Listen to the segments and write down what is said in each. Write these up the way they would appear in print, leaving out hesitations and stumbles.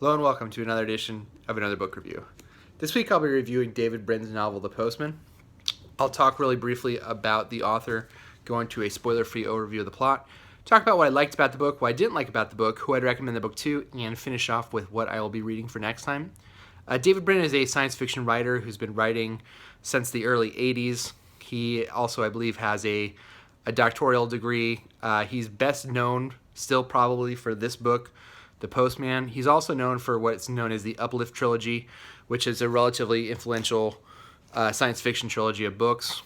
Hello and welcome to another edition of Another Book Review. This week I'll be reviewing David Brin's novel, The Postman. I'll talk really briefly about the author, go into a spoiler-free overview of the plot, talk about what I liked about the book, what I didn't like about the book, who I'd recommend the book to, and finish off with what I will be reading for next time. David Brin is a science fiction writer who's been writing since the early 80s. He also, I believe, has a doctoral degree. He's best known still probably for this book, The Postman. He's also known for what's known as the Uplift trilogy, which is a relatively influential science fiction trilogy of books.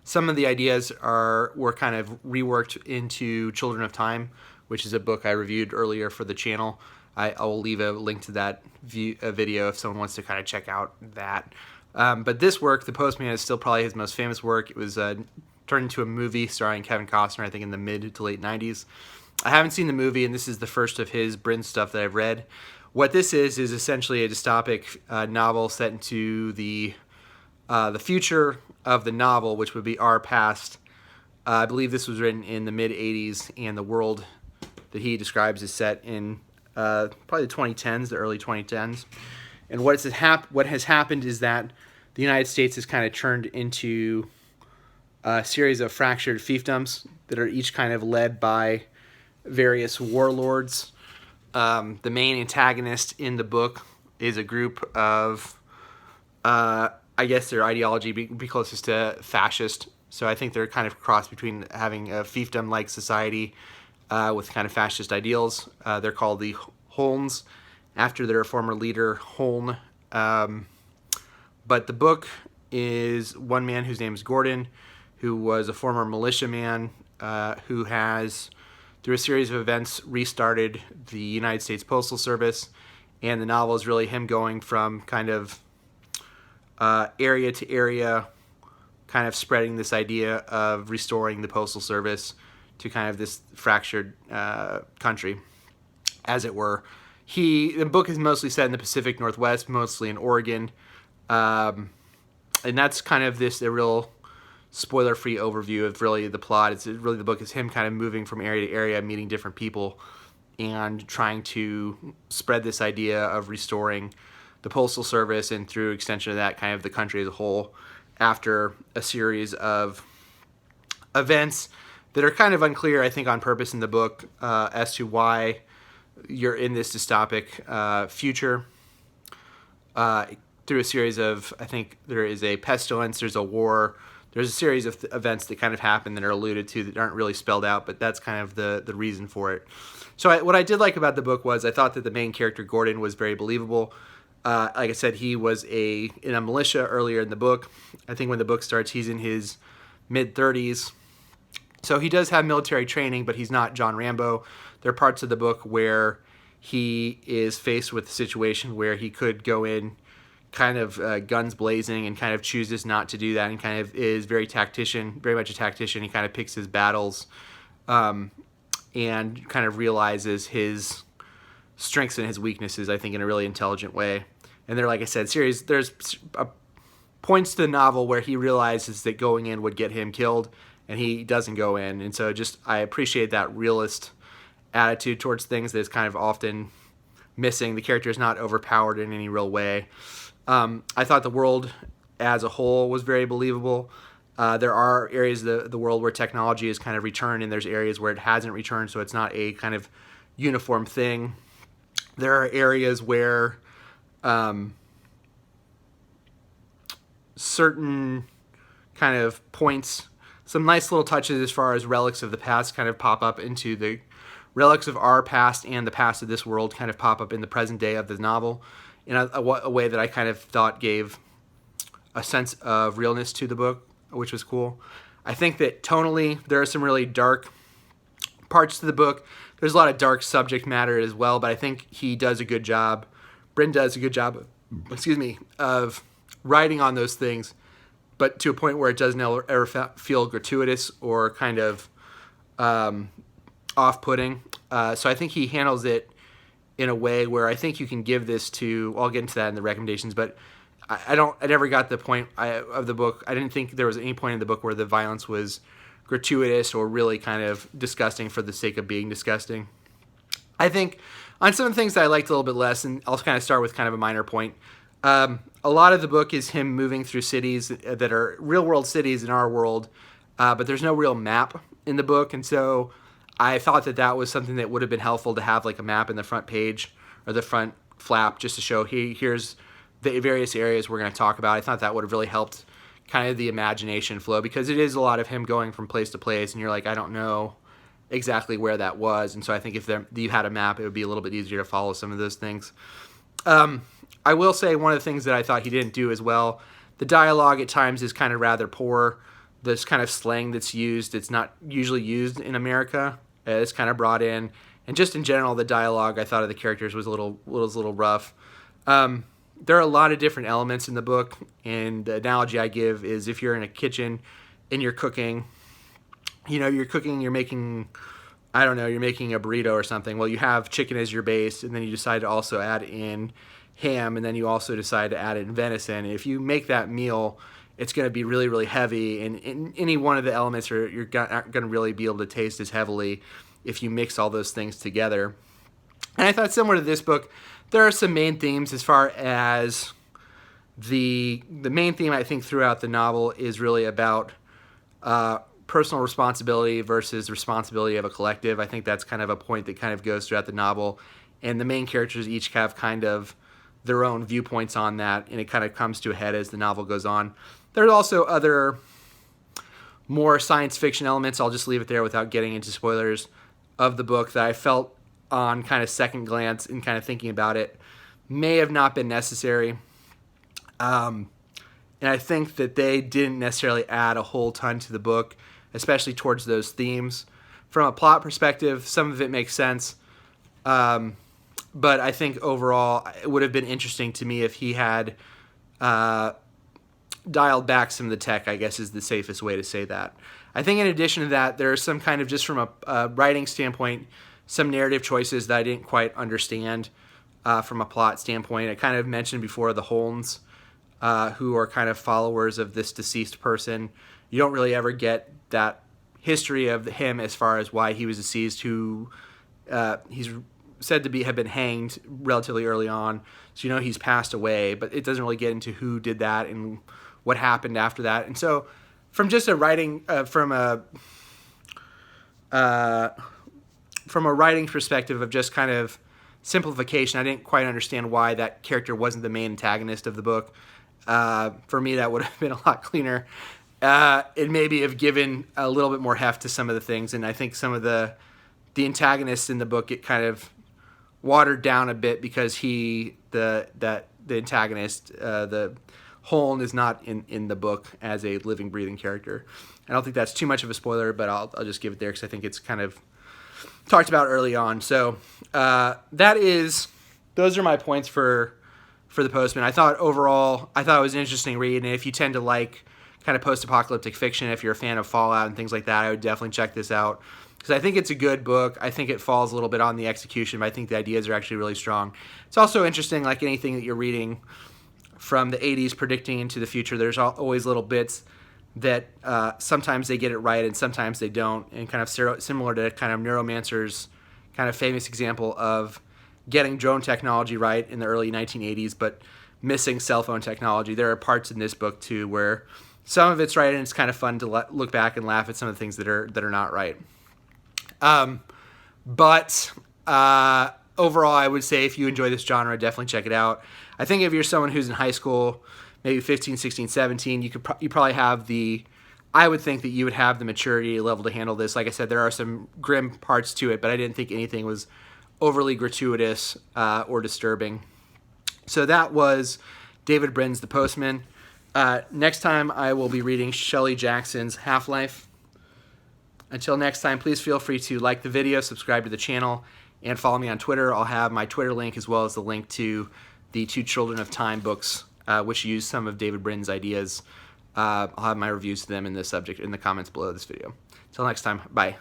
Some of the ideas were kind of reworked into Children of Time, which is a book I reviewed earlier for the channel. I will leave a link to that video if someone wants to kind of check out that. But this work, The Postman, is still probably his most famous work. It was turned into a movie starring Kevin Costner, I think in the mid to late 90s. I haven't seen the movie, and this is the first of his Brin stuff that I've read. What this is essentially a dystopic novel set into the future of the novel, which would be our past. I believe this was written in the mid-'80s, and the world that he describes is set in probably the 2010s, the early 2010s. And what has happened is that the United States has kind of turned into a series of fractured fiefdoms that are each kind of led by various warlords. The main antagonist in the book is a group of, I guess their ideology be closest to fascist. So I think they're kind of cross between having a fiefdom-like society with kind of fascist ideals. They're called the Holns, after their former leader, Holn. But the book is one man whose name is Gordon, who was a former militiaman who has, through a series of events, restarted the United States Postal Service. And the novel is really him going from kind of area to area, kind of spreading this idea of restoring the Postal Service to kind of this fractured country, as it were. The book is mostly set in the Pacific Northwest, mostly in Oregon. And that's kind of a real spoiler-free overview of really the plot. It's really, the book is him kind of moving from area to area, meeting different people, and trying to spread this idea of restoring the Postal Service, and through extension of that, kind of the country as a whole, after a series of events that are kind of unclear, I think, on purpose in the book, as to why you're in this dystopic future. Through a series of, I think there is a pestilence, there's a war, there's a series of events that kind of happen that are alluded to that aren't really spelled out, but that's kind of the reason for it. So what I did like about the book was I thought that the main character, Gordon, was very believable. Like I said, he was in a militia earlier in the book. I think when the book starts, he's in his mid-30s. So he does have military training, but he's not John Rambo. There are parts of the book where he is faced with a situation where he could go in kind of guns blazing and kind of chooses not to do that, and kind of is very much a tactician. He kind of picks his battles and kind of realizes his strengths and his weaknesses, I think, in a really intelligent way. And like I said, there's points to the novel where he realizes that going in would get him killed, and he doesn't go in. And so I appreciate that realist attitude towards things that is kind of often missing. The character is not overpowered in any real way. I thought the world as a whole was very believable. There are areas of the world where technology has kind of returned, and there's areas where it hasn't returned, so it's not a kind of uniform thing. There are areas where certain kind of points, some nice little touches as far as relics of the past kind of pop up into the relics of our past, and the past of this world kind of pop up in the present day of the novel in a way that I kind of thought gave a sense of realness to the book, which was cool. I think that tonally there are some really dark parts to the book. There's a lot of dark subject matter as well, but I think he does a good job. Brin does a good job, of writing on those things, but to a point where it doesn't ever feel gratuitous or kind of off-putting. So I think he handles it in a way where I think you can give this to, I'll get into that in the recommendations, but I never got the point of the book. I didn't think there was any point in the book where the violence was gratuitous or really kind of disgusting for the sake of being disgusting. I think on some of the things that I liked a little bit less, and I'll kind of start with kind of a minor point. A lot of the book is him moving through cities that are real world cities in our world, but there's no real map in the book, and so I thought that that was something that would have been helpful to have, like a map in the front page or the front flap, just to show here's the various areas we're going to talk about. I thought that would have really helped kind of the imagination flow, because it is a lot of him going from place to place, and you're like, I don't know exactly where that was, and so I think if you had a map, it would be a little bit easier to follow some of those things. I will say one of the things that I thought he didn't do as well, the dialogue at times is kind of rather poor. This kind of slang that's used, it's not usually used in America. It's kind of brought in, and just in general, the dialogue I thought of the characters was a little rough. There are a lot of different elements in the book, and the analogy I give is if you're in a kitchen and you're cooking, you're making, I don't know, you're making a burrito or something. Well, you have chicken as your base, and then you decide to also add in ham, and then you also decide to add in venison. And if you make that meal, it's going to be really, really heavy, and in any one of the elements you're not going to really be able to taste as heavily if you mix all those things together. And I thought, similar to this book, there are some main themes as far as the main theme I think throughout the novel is really about personal responsibility versus the responsibility of a collective. I think that's kind of a point that kind of goes throughout the novel, and the main characters each have kind of their own viewpoints on that, and it kind of comes to a head as the novel goes on. There's also other more science fiction elements, I'll just leave it there without getting into spoilers, of the book that I felt on kind of second glance and kind of thinking about it may have not been necessary. And I think that they didn't necessarily add a whole ton to the book, especially towards those themes. From a plot perspective, some of it makes sense. But I think overall it would have been interesting to me if he had dialed back some of the tech, I guess is the safest way to say that. I think in addition to that, there are some kind of, just from a writing standpoint, some narrative choices that I didn't quite understand from a plot standpoint. I kind of mentioned before the Holmes, who are kind of followers of this deceased person. You don't really ever get that history of him as far as why he was deceased, who he's said to have been hanged relatively early on, so he's passed away, but it doesn't really get into who did that and what happened after that. And so from just a writing from a writing perspective of just kind of simplification, I didn't quite understand why that character wasn't the main antagonist of the book. For me, that would have been a lot cleaner. It maybe have given a little bit more heft to some of the things, and I think some of the antagonists in the book get kind of watered down a bit because the antagonist, the Holm, is not in the book as a living, breathing character. I don't think that's too much of a spoiler, but I'll just give it there because I think it's kind of talked about early on. So those are my points for the Postman. I thought overall, it was an interesting read, and if you tend to like kind of post-apocalyptic fiction, if you're a fan of Fallout and things like that, I would definitely check this out, because I think it's a good book. I think it falls a little bit on the execution, but I think the ideas are actually really strong. It's also interesting, like anything that you're reading from the 80s predicting into the future, there's always little bits that sometimes they get it right and sometimes they don't, and kind of similar to kind of Neuromancer's kind of famous example of getting drone technology right in the early 1980s, but missing cell phone technology. There are parts in this book too where some of it's right, and it's kind of fun to look back and laugh at some of the things that are not right. But overall, I would say if you enjoy this genre, definitely check it out. I think if you're someone who's in high school, maybe 15, 16, 17, you probably have I would think that you would have the maturity level to handle this. Like I said, there are some grim parts to it, but I didn't think anything was overly gratuitous or disturbing. So that was David Brin's The Postman. Next time I will be reading Shelley Jackson's Half-Life. Until next time, please feel free to like the video, subscribe to the channel, and follow me on Twitter. I'll have my Twitter link as well as the link to the Two Children of Time books, which use some of David Brin's ideas. I'll have my reviews to them in the comments below this video. Until next time, bye.